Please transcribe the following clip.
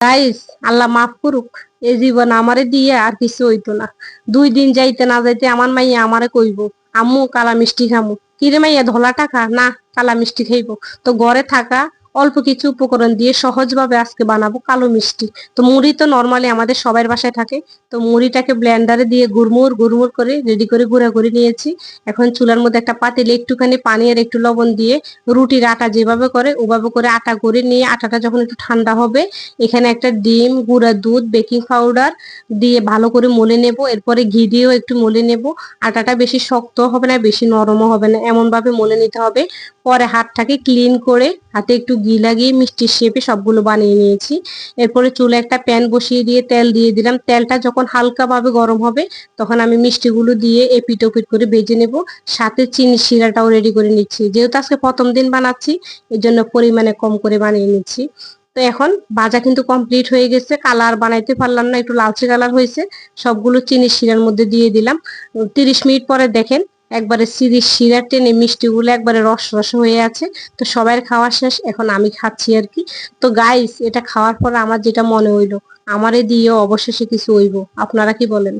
Guys, আল্লাহ মাফ করুক। এই জীবন আমারে দিয়ে আর কিছু হইতো না। 2 দিন যাইতে না যাইতে আমার মাইয়া আমারে কইব, আম্মু কালা মিষ্টি খামু। কিরে মাইয়া, ধলা টাকা না, কালা মিষ্টি খাইবো। তো ঘরে থাকা অল্প কিছু উপকরণ দিয়ে সহজভাবে আজকে বানাবো কালো মিষ্টি। তো মুড়ি তো নর্মালি আমাদের সবার বাসায় থাকে। তো মুড়িটাকে ব্লেন্ডারে দিয়ে গুড়মুড় গুড়মুড় করে রেডি করে গুঁড়া করে নিয়েছি। এখন চুলার মধ্যে একটা পাতিলে একটুখানি পানি আর একটু লবণ দিয়ে রুটির আটা যেভাবে করে ওভাবে করে আটা করে নিয়ে, আটাটা যখন একটু ঠান্ডা হবে, এখানে একটা ডিম, গুঁড়া দুধ, বেকিং পাউডার দিয়ে ভালো করে মলে নেব। এরপরে ঘি দিয়েও একটু মলে নেব। আটাটা বেশি শক্ত হবে না, বেশি নরমও হবে না, এমন ভাবে মলে নিতে হবে। পরে হাতটাকে ক্লিন করে হাতে একটু ঘি লাগিয়ে মিষ্টির শেপে সবগুলো বানিয়ে নিয়েছি। এরপরে চুলে একটা প্যান বসিয়ে দিয়ে তেল দিয়ে দিলাম। তেলটা যখন হালকা ভাবে গরম হবে, তখন আমি মিষ্টিগুলো দিয়ে এপিট ওপিট করে ভেজে নেব। সাথে চিনি শিরাটাও রেডি করে নিচ্ছি, যেহেতু আজকে প্রথম দিন বানাচ্ছি, এই জন্য পরিমাণে কম করে বানিয়ে নিচ্ছি। তো এখন ভাজা কিন্তু কমপ্লিট হয়ে গেছে। কালার বানাইতে পারলাম না, একটু লালচে কালার হয়েছে। সবগুলো চিনি শিরার মধ্যে দিয়ে দিলাম। 30 মিনিট পরে দেখেন একবারে চিনি শিরা টেনে মিষ্টিগুলো একবারে রস রস হয়ে আছে। তো সবার খাওয়া শেষ, এখন আমি খাচ্ছি আর কি। তো গাইস, এটা খাওয়ার পর আমার যেটা মনে হইলো, আমারে দিয়েও অবশেষে কিছু হইব। আপনারা কি বলেন?